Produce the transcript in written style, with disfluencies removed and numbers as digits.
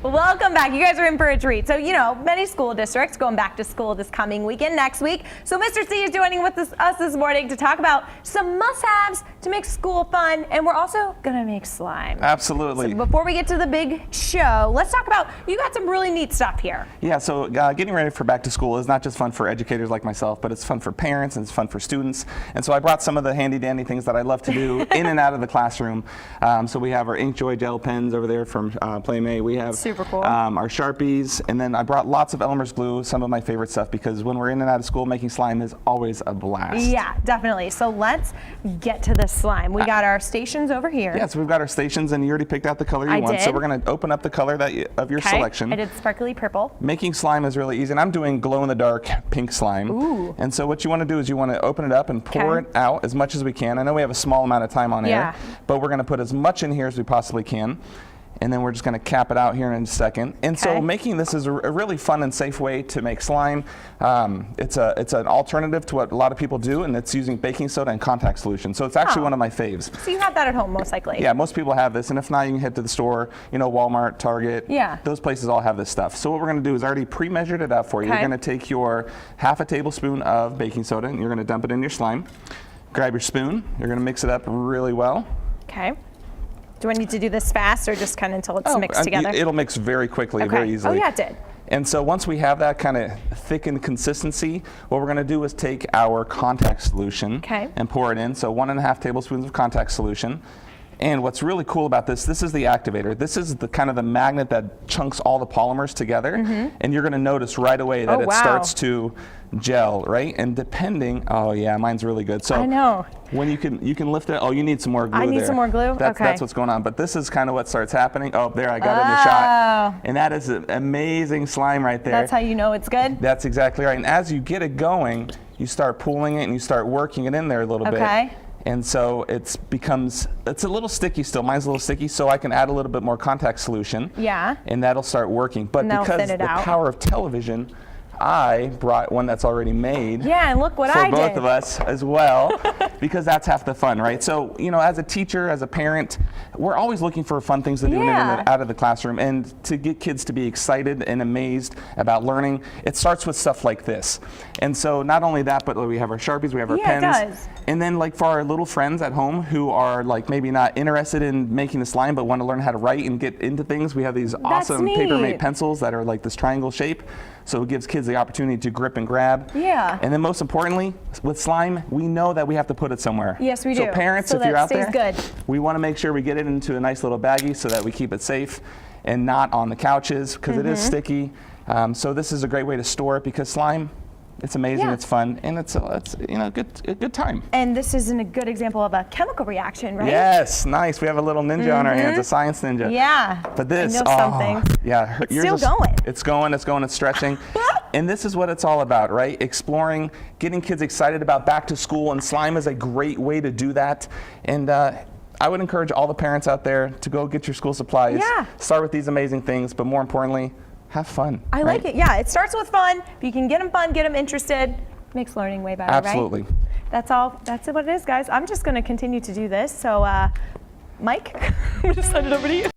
Welcome back. You guys are in for a treat. So, you know, many school districts going back to school this coming weekend, next week. So Mr. C is joining with us this morning to talk about some must-haves to make school fun. And we're also going to make slime. Absolutely. So before we get to the big show, let's talk about, you got some really neat stuff here. Yeah, so getting ready for back to school is not just fun for educators like myself, but it's fun for parents and it's fun for students. And so I brought some of the handy dandy things that I love to do in and out of the classroom. So we have our InkJoy gel pens over there from Playmate. We have super cool. Our Sharpies, and then I brought lots of Elmer's glue, some of my favorite stuff, because when we're in and out of school, making slime is always a blast. Yeah, definitely. So let's get to the slime. We got our stations over here. Yeah, so we've got our stations, and you already picked out the color you want. did. So we're going to open up the color of your selection. I did sparkly purple. Making slime is really easy, and I'm doing glow-in-the-dark pink slime. Ooh. And so what you want to do is you want to open it up and pour it out as much as we can. I know we have a small amount of time on air, but we're going to put as much in here as we possibly can. And then we're just going to cap it out here in a second. And so making this is a really fun and safe way to make slime. It's an alternative to what a lot of people do, and it's using baking soda and contact solution. So it's actually one of my faves. So you have that at home most likely. Yeah, most people have this, and if not, you can head to the store, you know, Walmart, Target. Yeah. Those places all have this stuff. So what we're going to do is I already pre-measured it up for you. You're going to take your half a tablespoon of baking soda, and you're going to dump it in your slime. Grab your spoon. You're going to mix it up really well. Okay. Do I need to do this fast or just kind of until it's mixed together? It'll mix very quickly, very easily. Oh yeah, it did. And so once we have that kind of thickened consistency, what we're going to do is take our contact solution and pour it in. So 1.5 tablespoons of contact solution. And what's really cool about this is the activator. This is the kind of the magnet that chunks all the polymers together. And you're going to notice right away that it starts to gel, right? And depending, oh yeah, mine's really good. So I know. When you can lift it, oh, you need some more glue there. I need some more glue? That's what's going on. But this is kind of what starts happening. Oh, there, I got it in the shot. And that is an amazing slime right there. That's how you know it's good? That's exactly right. And as you get it going, you start pulling it and you start working it in there a little bit. And so it's a little sticky still. Mine's a little sticky, so I can add a little bit more contact solution. Yeah. And that'll start working. But because the power of television, I brought one that's already made. Yeah, and look what I did. For both of us as well, because that's half the fun, right? So, you know, as a teacher, as a parent, we're always looking for fun things to do in and out of the classroom. And to get kids to be excited and amazed about learning, it starts with stuff like this. And so not only that, but we have our Sharpies, we have our pens. It does. And then like for our little friends at home who are like maybe not interested in making the slime, but want to learn how to write and get into things, we have these awesome Papermate pencils that are like this triangle shape. So it gives kids the opportunity to grip and grab. Yeah. And then most importantly, with slime, we know that we have to put it somewhere. Yes, we do. So parents, if you're out there, we want to make sure we get it into a nice little baggie so that we keep it safe and not on the couches because it is sticky. So this is a great way to store it because slime, it's amazing, it's fun, and it's you know, a good time. And this isn't a good example of a chemical reaction, right? Yes, nice. We have a little ninja on our hands, a science ninja. Yeah. But this, I know something. Yeah, it's still going. It's going, it's stretching. And this is what it's all about, right? Exploring, getting kids excited about back to school, and slime is a great way to do that. And I would encourage all the parents out there to go get your school supplies. Yeah. Start with these amazing things, but more importantly, have fun. I like it. Yeah, it starts with fun. If you can get them fun, get them interested, makes learning way better, Absolutely. Right? That's all. That's what it is, guys. I'm just going to continue to do this. So, Mike, I'm going to send it over to you.